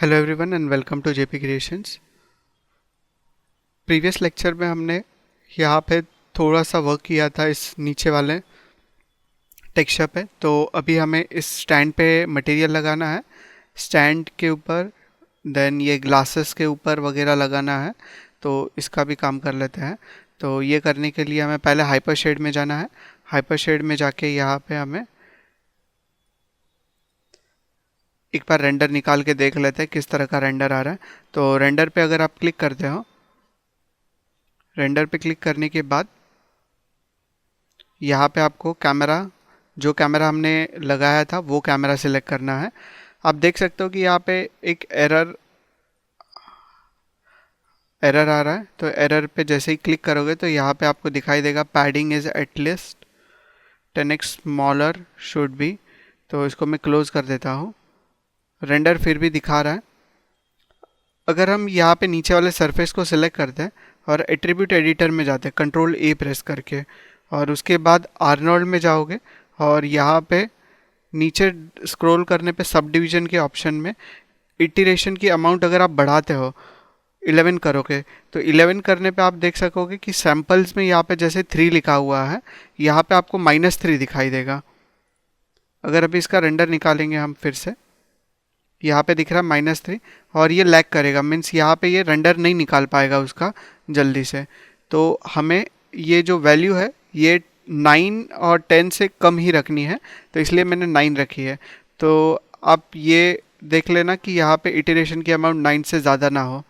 Hello everyone and welcome to JP creations. Previous lecture में हमने यहाँ पे थोड़ा सा वर्क किया था इस नीचे वाले टेक्सचर पे। तो अभी हमें इस स्टैंड पे मटेरियल लगाना है, स्टैंड के ऊपर, देन ये ग्लासेस के ऊपर वगैरह लगाना है। तो इसका भी काम कर लेते हैं। तो ये करने के लिए हमें पहले हाइपर शेड में जाना है। हाइपर शेड में जाके यहाँ पे हमें एक बार रेंडर निकाल के देख लेते हैं किस तरह का रेंडर आ रहा है। तो रेंडर पे अगर आप क्लिक करते हो, रेंडर पे क्लिक करने के बाद यहाँ पे आपको कैमरा, जो कैमरा हमने लगाया था वो कैमरा सिलेक्ट करना है। आप देख सकते हो कि यहाँ पे एक एरर आ रहा है। तो एरर पे जैसे ही क्लिक करोगे तो यहाँ पे आपको दिखाई देगा padding is at least 10x smaller should be. तो इसको मैं क्लोज कर देता हूँ। रेंडर फिर भी दिखा रहा है। अगर हम यहाँ पे नीचे वाले सरफेस को सिलेक्ट करते हैं और एट्रीब्यूट एडिटर में जाते हैं कंट्रोल ए प्रेस करके, और उसके बाद आर्नोल्ड में जाओगे और यहाँ पे नीचे स्क्रॉल करने पे सब डिवीजन के ऑप्शन में इटरेशन की अमाउंट अगर आप बढ़ाते हो 11 करोगे तो 11 करने पे आप देख सकोगे कि सैम्पल्स में यहाँ पे जैसे 3 लिखा हुआ है, यहाँ पे आपको -3 दिखाई देगा। अगर अभी इसका रेंडर निकालेंगे हम फिर से, यहाँ पे दिख रहा है -3 और ये लैग करेगा, मीन्स यहाँ पे ये रेंडर नहीं निकाल पाएगा उसका जल्दी से। तो हमें ये जो वैल्यू है ये 9 और 10 से कम ही रखनी है, तो इसलिए मैंने 9 रखी है। तो आप ये देख लेना कि यहाँ पे इटरेशन की अमाउंट 9 से ज़्यादा ना हो।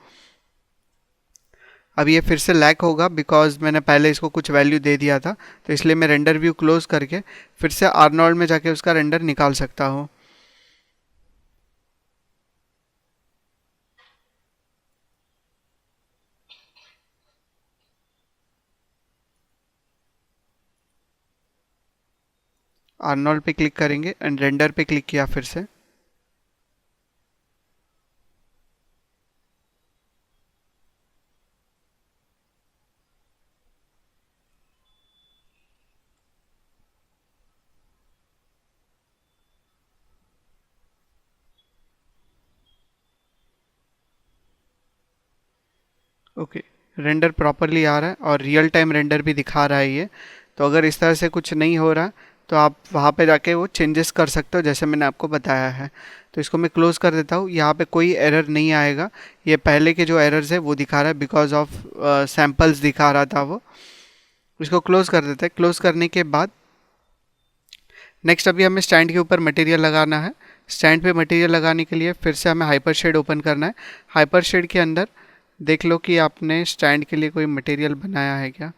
अब ये फिर से लैग होगा बिकॉज मैंने पहले इसको कुछ वैल्यू दे दिया था, तो इसलिए मैं रेंडर व्यू क्लोज करके फिर से आर्नोल्ड में जाके उसका रेंडर निकाल सकता हूँ। आर्नोल्ड पे क्लिक करेंगे एंड रेंडर पे क्लिक किया फिर से। ओके, रेंडर प्रॉपरली आ रहा है और रियल टाइम रेंडर भी दिखा रहा है ये। तो अगर इस तरह से कुछ नहीं हो रहा तो आप वहाँ पे जाके वो चेंजेस कर सकते हो जैसे मैंने आपको बताया है। तो इसको मैं क्लोज़ कर देता हूँ। यहाँ पे कोई एरर नहीं आएगा, ये पहले के जो एरर्स है वो दिखा रहा है बिकॉज ऑफ सैम्पल्स दिखा रहा था वो। इसको क्लोज़ कर देते हैं। क्लोज़ करने के बाद नेक्स्ट अभी हमें स्टैंड के ऊपर मटेरियल लगाना है। स्टैंड पे मटेरियल लगाने के लिए फिर से हमें हाइपर शेड ओपन करना है। हाइपर शेड के अंदर देख लो कि आपने स्टैंड के लिए कोई मटेरियल बनाया है क्या।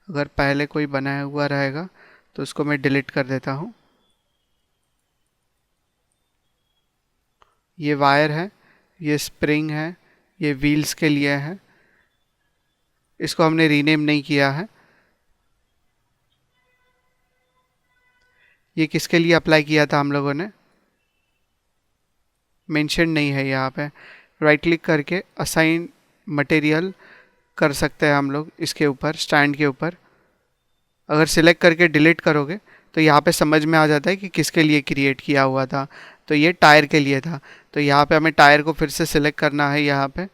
अगर पहले कोई बनाया हुआ रहेगा तो उसको मैं डिलीट कर देता हूँ। ये वायर है, ये स्प्रिंग है, ये व्हील्स के लिए है। इसको हमने रीनेम नहीं किया है। ये किसके लिए अप्लाई किया था हम लोगों ने, मेंशन नहीं है यहाँ पे। राइट क्लिक करके असाइन मटेरियल कर सकते हैं हम लोग इसके ऊपर, स्टैंड के ऊपर। अगर सिलेक्ट करके डिलीट करोगे तो यहाँ पे समझ में आ जाता है कि किसके लिए क्रिएट किया हुआ था। तो ये टायर के लिए था। तो यहाँ पे हमें टायर को फिर से सिलेक्ट करना है। यहाँ पे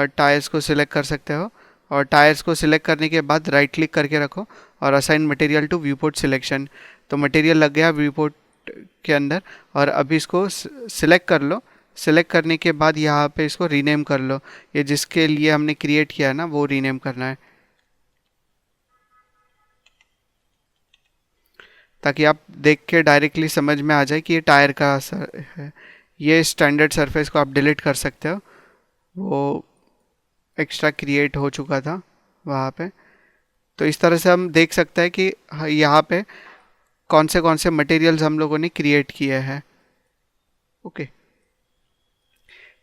टायर्स को सिलेक्ट कर सकते हो और टायर्स को सिलेक्ट करने के बाद राइट क्लिक करके रखो और assign material to viewport selection. तो मटेरियल लग गया व्यूपोर्ट के अंदर। और अभी इसको सिलेक्ट कर लो। सिलेक्ट करने के बाद यहाँ पे इसको रीनेम कर लो। ये जिसके लिए हमने क्रिएट किया है ना वो रीनेम करना है, ताकि आप देख के डायरेक्टली समझ में आ जाए कि ये टायर का है। ये स्टैंडर्ड सरफेस को आप डिलीट कर सकते हो, वो एक्स्ट्रा क्रिएट हो चुका था वहाँ पे। तो इस तरह से हम देख सकते हैं कि यहाँ पे कौन से मटेरियल्स हम लोगों ने क्रिएट किए हैं। ओके,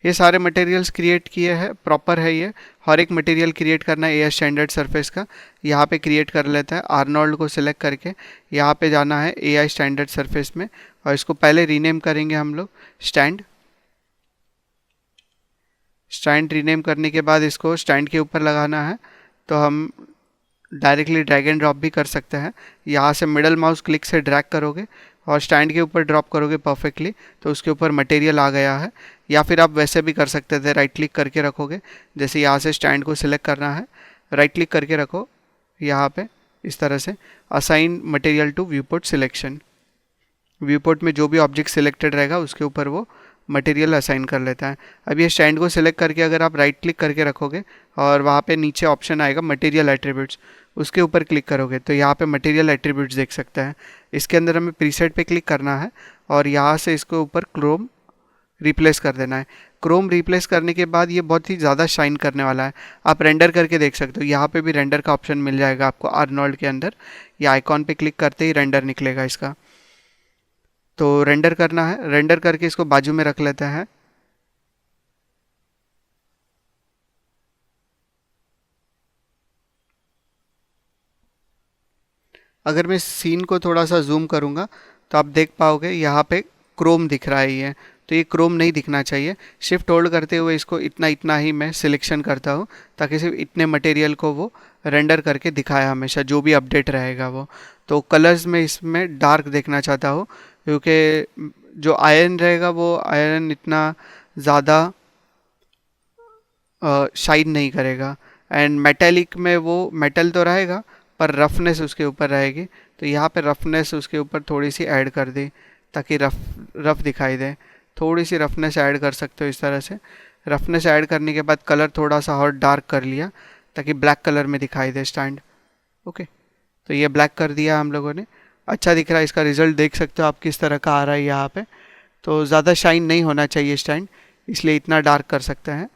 ये सारे मटेरियल्स क्रिएट किए हैं, प्रॉपर है ये। हर एक मटेरियल क्रिएट करना है एआई स्टैंडर्ड सरफेस का। यहाँ पे क्रिएट कर लेता है। आर्नोल्ड को सिलेक्ट करके यहाँ पे जाना है एआई स्टैंडर्ड सरफेस में और इसको पहले रीनेम करेंगे हम लोग स्टैंड। स्टैंड रीनेम करने के बाद इसको स्टैंड के ऊपर लगाना है। तो हम डायरेक्टली ड्रैग एंड ड्रॉप भी कर सकते हैं। यहाँ से मिडल माउस क्लिक से ड्रैग करोगे और स्टैंड के ऊपर ड्रॉप करोगे परफेक्टली, तो उसके ऊपर मटेरियल आ गया है। या फिर आप वैसे भी कर सकते थे, राइट क्लिक करके रखोगे, जैसे यहाँ से स्टैंड को सिलेक्ट करना है, राइट क्लिक करके रखो यहाँ पे इस तरह से, assign material to viewport selection. Viewport में जो भी ऑब्जेक्ट सिलेक्टेड रहेगा उसके ऊपर वो मटेरियल असाइन कर लेता है। अब ये स्टैंड को सिलेक्ट करके अगर आप राइट क्लिक करके रखोगे और वहाँ पे नीचे ऑप्शन आएगा मटेरियल एट्रीब्यूट्स, उसके ऊपर क्लिक करोगे तो यहाँ पे मटेरियल एट्रीब्यूट्स देख सकते हैं। इसके अंदर हमें प्रीसेट पे क्लिक करना है और यहाँ से इसके ऊपर क्रोम रिप्लेस कर देना है। क्रोम रिप्लेस करने के बाद ये बहुत ही ज़्यादा शाइन करने वाला है। आप रेंडर करके देख सकते हो, यहाँ पे भी रेंडर का ऑप्शन मिल जाएगा आपको आर्नोल्ड के अंदर। ये आइकॉन पे क्लिक करते ही रेंडर निकलेगा इसका। तो रेंडर करना है, रेंडर करके इसको बाजू में रख लेते हैं। अगर मैं सीन को थोड़ा सा जूम करूँगा तो आप देख पाओगे यहाँ पे क्रोम दिख रहा है ये, तो ये क्रोम नहीं दिखना चाहिए। शिफ्ट होल्ड करते हुए इसको इतना इतना ही मैं सिलेक्शन करता हूँ ताकि सिर्फ इतने मटेरियल को वो रेंडर करके दिखाया हमेशा, जो भी अपडेट रहेगा वो। तो कलर्स में इसमें डार्क देखना चाहता हूँ क्योंकि जो आयरन रहेगा वो आयरन इतना ज़्यादा शाइन नहीं करेगा, एंड मेटेलिक में वो मेटल तो रहेगा पर रफनेस उसके ऊपर रहेगी। तो यहाँ पे रफनेस उसके ऊपर थोड़ी सी ऐड कर दी ताकि रफ दिखाई दे। थोड़ी सी रफनेस ऐड कर सकते हो इस तरह से। रफनेस ऐड करने के बाद कलर थोड़ा सा और डार्क कर लिया ताकि ब्लैक कलर में दिखाई दे स्टैंड। ओके, तो ये ब्लैक कर दिया हम लोगों ने, अच्छा दिख रहा है। इसका रिजल्ट देख सकते हो आप किस तरह का आ रहा है यहाँ पे। तो ज़्यादा शाइन नहीं होना चाहिए स्टैंड, इसलिए इतना डार्क कर सकते हैं।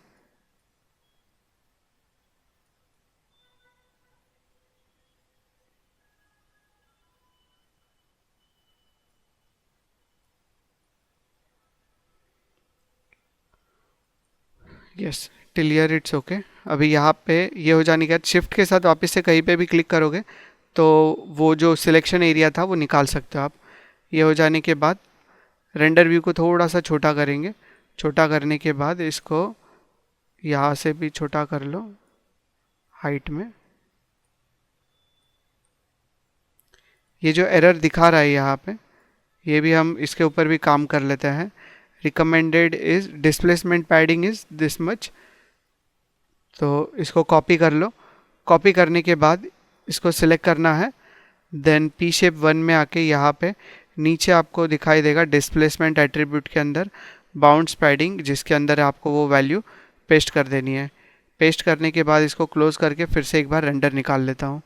यस, टिलियर इट्स ओके। अभी यहाँ पे ये हो जाने के बाद शिफ्ट के साथ वापस से कहीं पे भी क्लिक करोगे तो वो जो सिलेक्शन एरिया था वो निकाल सकते हो आप। ये हो जाने के बाद रेंडर व्यू को थोड़ा सा छोटा करेंगे। छोटा करने के बाद इसको यहाँ से भी छोटा कर लो हाइट में। ये जो एरर दिखा रहा है यहाँ पे, ये भी हम इसके ऊपर भी काम कर लेते हैं। Recommended is displacement padding is this much. तो इसको कॉपी कर लो। कॉपी करने के बाद इसको सिलेक्ट करना है, देन पी शेप 1 में आके यहाँ पे नीचे आपको दिखाई देगा डिस्प्लेसमेंट एट्रीब्यूट के अंदर बाउंड्स पैडिंग, जिसके अंदर आपको वो वैल्यू पेस्ट कर देनी है। पेस्ट करने के बाद इसको क्लोज करके फिर से एक बार रेंडर निकाल लेता हूँ।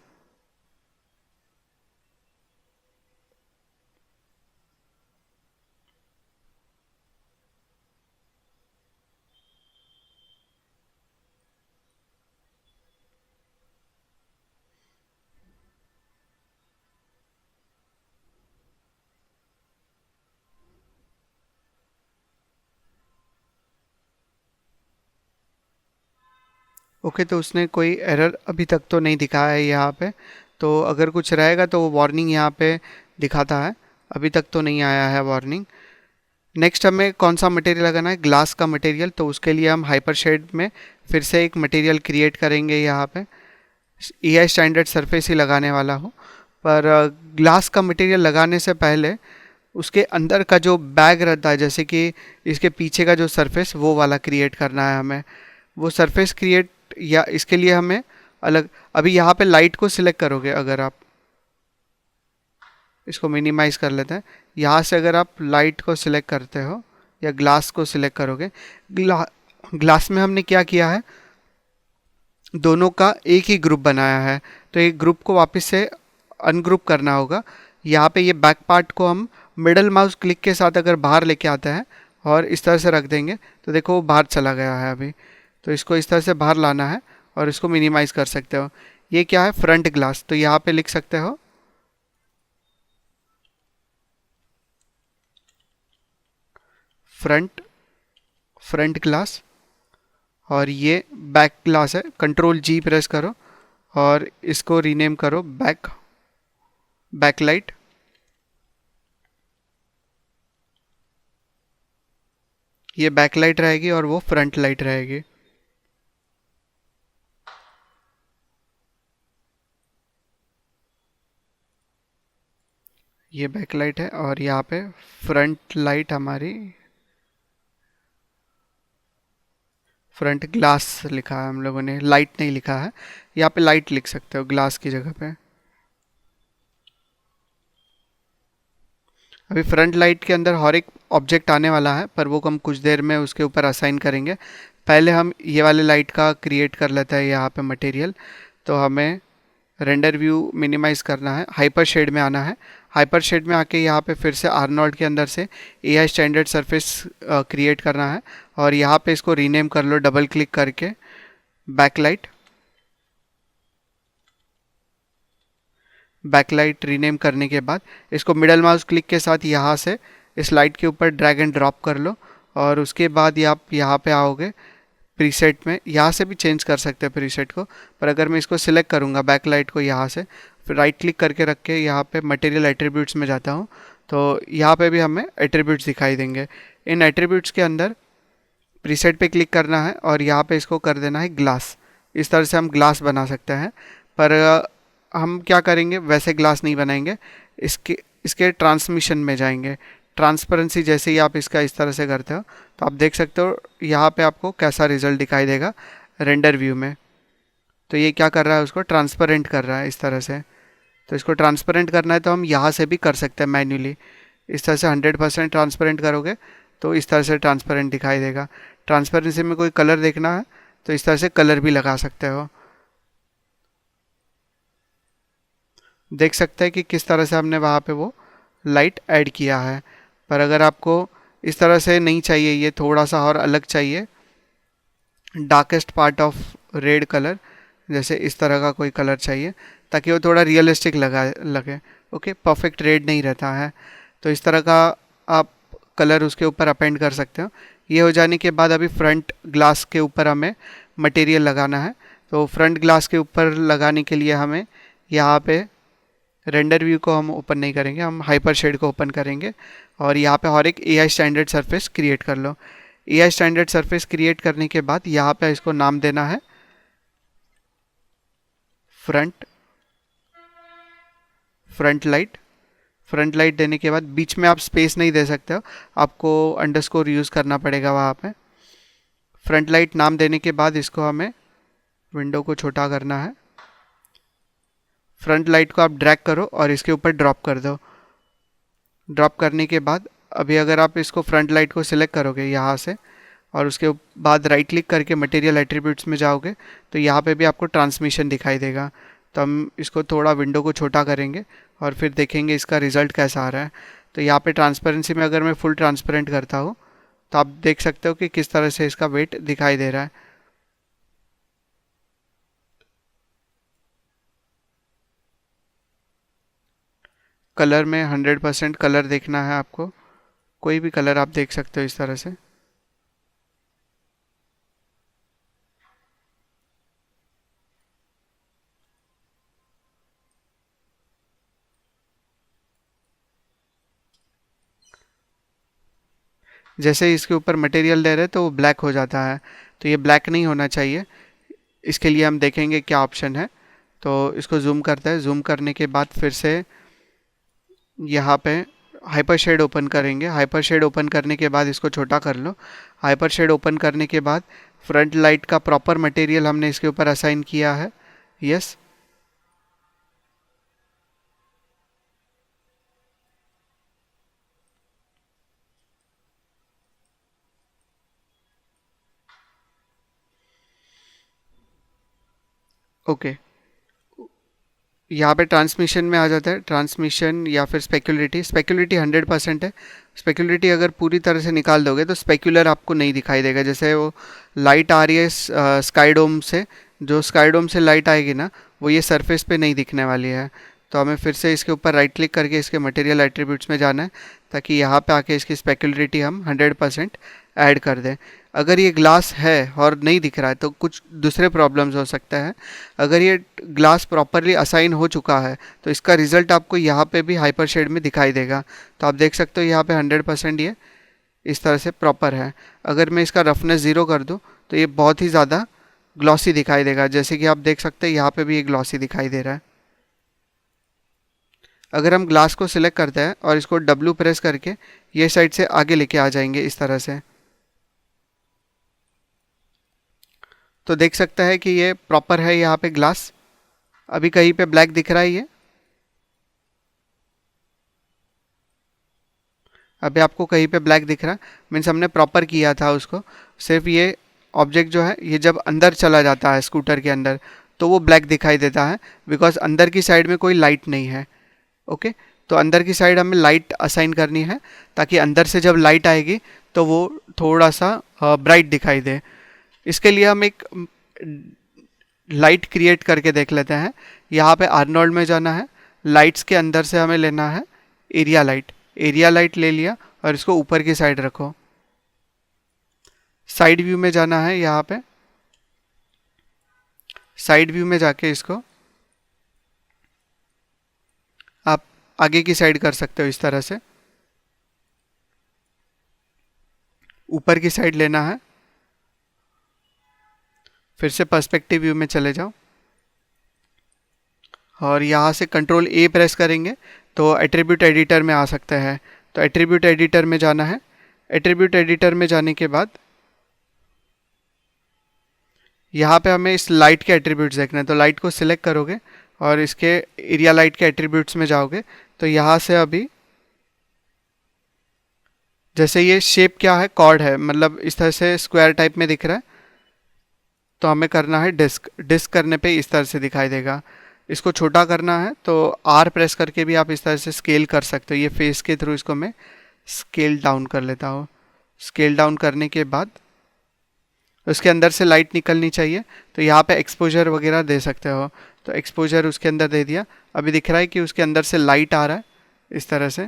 ओके, तो उसने कोई एरर अभी तक तो नहीं दिखाया है यहाँ पे। तो अगर कुछ रहेगा तो वो वार्निंग यहाँ पे दिखाता है। अभी तक तो नहीं आया है वार्निंग। नेक्स्ट हमें कौन सा मटेरियल लगाना है, ग्लास का मटेरियल। तो उसके लिए हम हाइपर शेड में फिर से एक मटेरियल क्रिएट करेंगे। यहाँ पे EI स्टैंडर्ड सरफेस ही लगाने वाला हूँ, पर ग्लास का मटेरियल लगाने से पहले उसके अंदर का जो बैग रहता है, जैसे कि इसके पीछे का जो सरफेस, वो वाला क्रिएट करना है हमें। वो सरफेस क्रिएट, या इसके लिए हमें अलग, अभी यहाँ पे लाइट को सिलेक्ट करोगे, अगर आप इसको मिनिमाइज कर लेते हैं, यहाँ से अगर आप लाइट को सिलेक्ट करते हो या ग्लास को सिलेक्ट करोगे, ग्लास में हमने क्या किया है, दोनों का एक ही ग्रुप बनाया है। तो एक ग्रुप को वापस से अनग्रुप करना होगा। यहाँ पे ये बैक पार्ट को हम मिडल माउस क्लिक के साथ अगर बाहर लेके आते हैं और इस तरह से रख देंगे तो देखो वो बाहर चला गया है अभी। तो इसको इस तरह से बाहर लाना है और इसको मिनिमाइज़ कर सकते हो। ये क्या है, फ्रंट ग्लास। तो यहाँ पे लिख सकते हो फ्रंट, फ्रंट ग्लास। और ये बैक ग्लास है, कंट्रोल G प्रेस करो और इसको रीनेम करो बैक, बैकलाइट। ये बैकलाइट रहेगी और वो फ्रंट लाइट रहेगी। ये बैकलाइट है और यहाँ पे फ्रंट लाइट हमारी फ्रंट ग्लास लिखा है हम लोगों ने, लाइट नहीं लिखा है। यहाँ पे लाइट लिख सकते हो ग्लास की जगह पे। अभी फ्रंट लाइट के अंदर हर एक ऑब्जेक्ट आने वाला है, पर वो हम कुछ देर में उसके ऊपर असाइन करेंगे। पहले हम ये वाले लाइट का क्रिएट कर लेते हैं यहाँ पे मटेरियल। तो हमें रेंडर व्यू मिनिमाइज करना है, हाइपर शेड में आना है। हाइपर शेड में आके यहाँ पे फिर से आर्नोल्ड के अंदर से एआई स्टैंडर्ड सरफेस क्रिएट करना है, और यहाँ पे इसको रीनेम कर लो डबल क्लिक करके बैकलाइट। बैकलाइट रीनेम करने के बाद इसको मिडल माउस क्लिक के साथ यहाँ से इस लाइट के ऊपर ड्रैग एंड ड्रॉप कर लो, और उसके बाद ये आप यहाँ पे आओगे प्रीसेट में। यहाँ से भी चेंज कर सकते हैं प्रीसेट को, पर अगर मैं इसको सिलेक्ट करूँगा बैकलाइट को यहाँ से, फिर राइट क्लिक करके रख के यहाँ पे मटेरियल एट्रीब्यूट्स में जाता हूँ, तो यहाँ पे भी हमें एट्रीब्यूट्स दिखाई देंगे। इन एट्रीब्यूट्स के अंदर प्रीसेट पे क्लिक करना है और यहाँ पे इसको कर देना है ग्लास। इस तरह से हम ग्लास बना सकते हैं, पर हम क्या करेंगे, वैसे ग्लास नहीं बनाएंगे, इसके इसके ट्रांसमिशन में जाएंगे। ट्रांसपेरेंसी जैसे ही आप इसका इस तरह से करते हो तो आप देख सकते हो यहाँ पे आपको कैसा रिजल्ट दिखाई देगा रेंडर व्यू में। तो ये क्या कर रहा है, उसको ट्रांसपेरेंट कर रहा है इस तरह से। तो इसको ट्रांसपेरेंट करना है तो हम यहाँ से भी कर सकते हैं मैन्युअली। इस तरह से 100% ट्रांसपेरेंट करोगे तो इस तरह से ट्रांसपेरेंट दिखाई देगा। ट्रांसपेरेंसी में कोई कलर देखना है तो इस तरह से कलर भी लगा सकते हो। देख सकते हैं कि किस तरह से हमने वहाँ पे वो लाइट ऐड किया है। पर अगर आपको इस तरह से नहीं चाहिए, ये थोड़ा सा और अलग चाहिए, darkest part of red colour, जैसे इस तरह का कोई कलर चाहिए ताकि वो थोड़ा रियलिस्टिक लगे। ओके, परफेक्ट रेड नहीं रहता है, तो इस तरह का आप कलर उसके ऊपर अपेंड कर सकते हो। ये हो जाने के बाद अभी फ्रंट ग्लास के ऊपर हमें मटेरियल लगाना है। तो फ्रंट ग्लास के ऊपर लगाने के लिए हमें यहाँ पे रेंडर व्यू को हम ओपन नहीं करेंगे, हम हाइपर शेड को ओपन करेंगे, और यहाँ पे और एक एआई स्टैंडर्ड सरफेस क्रिएट कर लो। एआई स्टैंडर्ड सरफेस क्रिएट करने के बाद यहाँ पे इसको नाम देना है front front light. Front light देने के बाद बीच में आप स्पेस नहीं दे सकते हो, आपको अंडरस्कोर यूज़ करना पड़ेगा वहाँ पे। फ्रंट लाइट नाम देने के बाद इसको हमें विंडो को छोटा करना है। फ्रंट लाइट को आप ड्रैग करो और इसके ऊपर ड्रॉप कर दो। ड्रॉप करने के बाद अभी अगर आप इसको फ्रंट लाइट को सिलेक्ट करोगे यहाँ से, और उसके बाद राइट क्लिक करके मटेरियल एट्रीब्यूट्स में जाओगे, तो यहाँ पे भी आपको ट्रांसमिशन दिखाई देगा। तो हम इसको थोड़ा विंडो को छोटा करेंगे और फिर देखेंगे इसका रिज़ल्ट कैसा आ रहा है। तो यहाँ पे ट्रांसपेरेंसी में अगर मैं फुल ट्रांसपेरेंट करता हूँ तो आप देख सकते हो कि किस तरह से इसका वेट दिखाई दे रहा है। कलर में 100% कलर देखना है आपको, कोई भी कलर आप देख सकते हो इस तरह से। जैसे ही इसके ऊपर मटेरियल दे रहे हैं तो वो ब्लैक हो जाता है, तो ये ब्लैक नहीं होना चाहिए। इसके लिए हम देखेंगे क्या ऑप्शन है। तो इसको जूम करते हैं, जूम करने के बाद फिर से यहाँ पे हाइपर शेड ओपन करेंगे। हाइपर शेड ओपन करने के बाद इसको छोटा कर लो। हाइपर शेड ओपन करने के बाद फ्रंट लाइट का प्रॉपर मटेरियल हमने इसके ऊपर असाइन किया है। Yes, okay. यहाँ पे ट्रांसमिशन में आ जाता है, ट्रांसमिशन या फिर स्पेक्युलरिटी। स्पेक्युलरिटी 100% है। स्पेक्युलरिटी अगर पूरी तरह से निकाल दोगे तो स्पेक्युलर आपको नहीं दिखाई देगा। जैसे वो लाइट आ रही है स्काईडोम से, जो स्काईडोम से लाइट आएगी ना, वो ये सरफेस पे नहीं दिखने वाली है। तो हमें फिर से इसके ऊपर राइट क्लिक करके इसके मटेरियल एट्रीब्यूट्स में जाना है, ताकि यहाँ पे आके इसकी स्पेक्युलरिटी हम 100% ऐड कर दें। अगर ये ग्लास है और नहीं दिख रहा है तो कुछ दूसरे प्रॉब्लम्स हो सकते हैं। अगर ये ग्लास प्रॉपरली असाइन हो चुका है तो इसका रिज़ल्ट आपको यहाँ पे भी हाइपर शेड में दिखाई देगा। तो आप देख सकते हो यहाँ पे 100% ये इस तरह से प्रॉपर है। अगर मैं इसका रफनेस 0 कर दूँ तो ये बहुत ही ज़्यादा ग्लॉसी दिखाई देगा। जैसे कि आप देख सकते हैं यहाँ पे भी ये ग्लॉसी दिखाई दे रहा है। अगर हम ग्लास को सिलेक्ट करते हैं और इसको W प्रेस करके ये साइड से आगे लेके आ जाएंगे इस तरह से, तो देख सकता है कि ये प्रॉपर है यहाँ पे ग्लास। अभी कहीं पे ब्लैक दिख रहा है ये, अभी आपको कहीं पे ब्लैक दिख रहा है, मीन्स हमने प्रॉपर किया था उसको। सिर्फ ये ऑब्जेक्ट जो है ये जब अंदर चला जाता है स्कूटर के अंदर तो वो ब्लैक दिखाई देता है, बिकॉज अंदर की साइड में कोई लाइट नहीं है। ओके, तो अंदर की साइड हमें लाइट असाइन करनी है ताकि अंदर से जब लाइट आएगी तो वो थोड़ा सा ब्राइट दिखाई दे। इसके लिए हम एक लाइट क्रिएट करके देख लेते हैं। यहाँ पे आर्नोल्ड में जाना है, लाइट्स के अंदर से हमें लेना है एरिया लाइट। एरिया लाइट ले लिया और इसको ऊपर की साइड रखो। साइड व्यू में जाना है, यहाँ पे साइड व्यू में जाके इसको आप आगे की साइड कर सकते हो इस तरह से। ऊपर की साइड लेना है, फिर से पर्सपेक्टिव व्यू में चले जाओ और यहाँ से कंट्रोल ए प्रेस करेंगे तो एट्रीब्यूट एडिटर में आ सकते हैं। तो एट्रीब्यूट एडिटर में जाना है। एट्रीब्यूट एडिटर में जाने के बाद यहाँ पे हमें इस लाइट के एट्रीब्यूट्स देखना है, तो लाइट को सिलेक्ट करोगे और इसके एरिया लाइट के एट्रीब्यूट्स में जाओगे तो यहाँ से अभी जैसे ये शेप क्या है, कॉर्ड है, मतलब इस तरह से स्क्वायर टाइप में दिख रहा है, तो हमें करना है डिस्क। डिस्क करने पे इस तरह से दिखाई देगा। इसको छोटा करना है तो आर प्रेस करके भी आप इस तरह से स्केल कर सकते हो। ये फेस के थ्रू इसको मैं स्केल डाउन कर लेता हूँ। स्केल डाउन करने के बाद उसके अंदर से लाइट निकलनी चाहिए, तो यहाँ पे एक्सपोजर वगैरह दे सकते हो। तो एक्सपोजर उसके अंदर दे दिया। अभी दिख रहा है कि उसके अंदर से लाइट आ रहा है इस तरह से।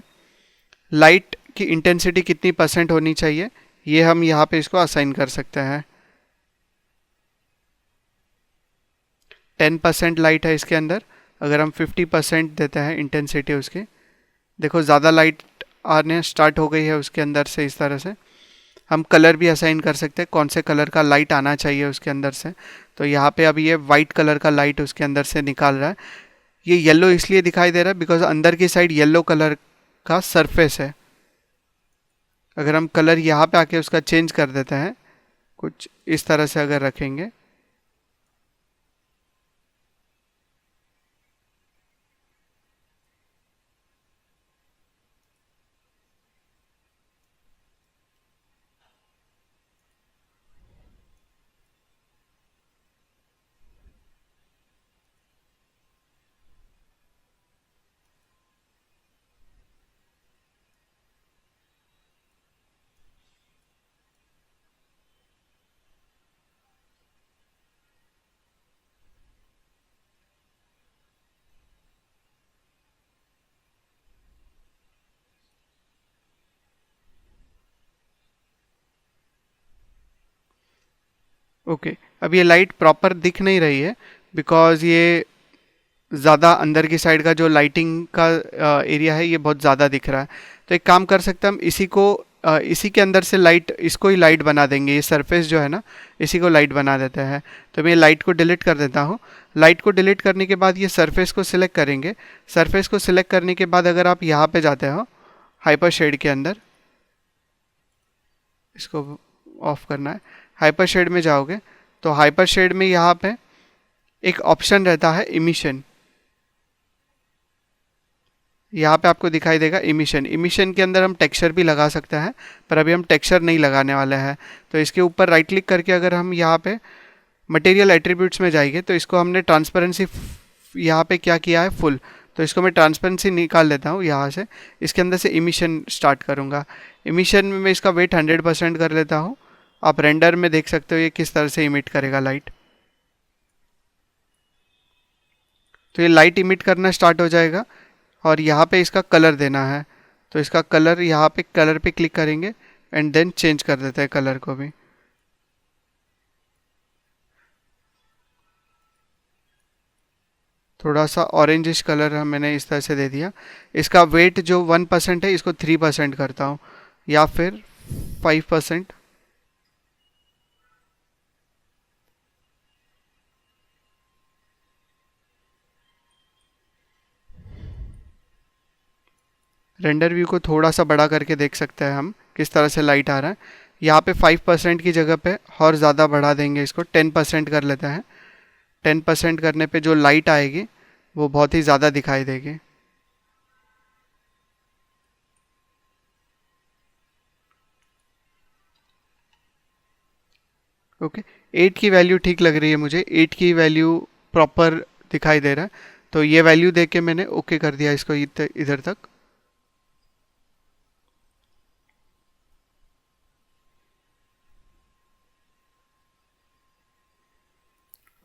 लाइट की इंटेंसिटी कितनी % होनी चाहिए ये हम यहाँ पे इसको असाइन कर सकते हैं। 10% लाइट है इसके अंदर। अगर हम 50% देते हैं इंटेंसिटी उसकी, देखो ज़्यादा लाइट आने स्टार्ट हो गई है उसके अंदर से। इस तरह से हम कलर भी असाइन कर सकते हैं, कौन से कलर का लाइट आना चाहिए उसके अंदर से। तो यहाँ पे अभी ये वाइट कलर का लाइट उसके अंदर से निकाल रहा है। ये येलो इसलिए दिखाई दे रहा है बिकॉज अंदर की साइड येलो कलर का सरफेस है। अगर हम कलर यहाँ पे आके उसका चेंज कर देते हैं, कुछ इस तरह से अगर रखेंगे, ओके। अब ये लाइट प्रॉपर दिख नहीं रही है बिकॉज ये ज़्यादा अंदर की साइड का जो लाइटिंग का एरिया है ये बहुत ज़्यादा दिख रहा है। तो एक काम कर सकते हैं हम, इसी को इसी के अंदर से लाइट, इसको ही लाइट बना देंगे। ये सरफेस जो है ना, इसी को लाइट बना देते हैं। तो मैं लाइट को डिलीट कर देता हूँ। लाइट को डिलीट करने के बाद ये सरफेस को सिलेक्ट करेंगे। सरफेस को सिलेक्ट करने के बाद अगर आप यहाँ पे जाते हो हाइपर शेड के अंदर, इसको ऑफ करना है, हाइपर शेड में जाओगे तो हाइपर शेड में यहाँ पे एक ऑप्शन रहता है इमिशन। यहाँ पे आपको दिखाई देगा इमिशन। इमिशन के अंदर हम टेक्सचर भी लगा सकते हैं, पर अभी हम टेक्सचर नहीं लगाने वाले हैं। तो इसके ऊपर राइट क्लिक करके अगर हम यहाँ पे मटेरियल एट्रीब्यूट्स में जाएंगे तो इसको हमने ट्रांसपेरेंसी यहाँ पे क्या किया है, फुल। तो इसको मैं ट्रांसपेरेंसी निकाल लेता हूँ यहाँ से। इसके अंदर से इमिशन स्टार्ट करूँगा। इमिशन में मैं इसका वेट 100% कर लेता हूँ। आप रेंडर में देख सकते हो ये किस तरह से इमिट करेगा लाइट। तो ये लाइट इमिट करना स्टार्ट हो जाएगा और यहाँ पे इसका कलर देना है। तो इसका कलर, यहाँ पे कलर पे क्लिक करेंगे एंड देन चेंज कर देते हैं कलर को भी। थोड़ा सा ऑरेंजिश कलर मैंने इस तरह से दे दिया। इसका वेट जो 1% है इसको 3% करता हूँ या फिर 5%। रेंडर व्यू को थोड़ा सा बड़ा करके देख सकते हैं हम किस तरह से लाइट आ रहा है। यहाँ पे 5% की जगह पे और ज़्यादा बढ़ा देंगे, इसको 10% कर लेते हैं। 10% करने पे जो लाइट आएगी वो बहुत ही ज़्यादा दिखाई देगी। ओके, 8 की वैल्यू ठीक लग रही है मुझे, 8 की वैल्यू प्रॉपर दिखाई दे रहा है। तो ये वैल्यू दे के मैंने ओके कर दिया इसको इधर तक।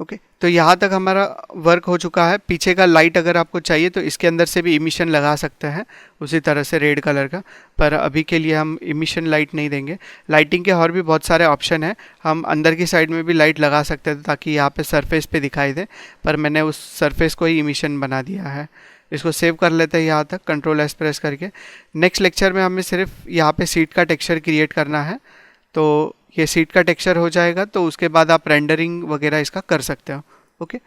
ओके तो यहाँ तक हमारा वर्क हो चुका है। पीछे का लाइट अगर आपको चाहिए तो इसके अंदर से भी इमिशन लगा सकते हैं उसी तरह से रेड कलर का, पर अभी के लिए हम इमिशन लाइट नहीं देंगे। लाइटिंग के और भी बहुत सारे ऑप्शन हैं, हम अंदर की साइड में भी लाइट लगा सकते थे ताकि यहाँ पे सरफेस पे दिखाई दे, पर मैंने उस सरफेस को ही इमिशन बना दिया है। इसको सेव कर लेते हैं यहाँ तक कंट्रोल एस प्रेस करके। नेक्स्ट लेक्चर में हमें सिर्फ यहाँ पे सीट का टेक्सचर क्रिएट करना है, तो ये सीट का टेक्सचर हो जाएगा तो उसके बाद आप रेंडरिंग वगैरह इसका कर सकते हो। ओके।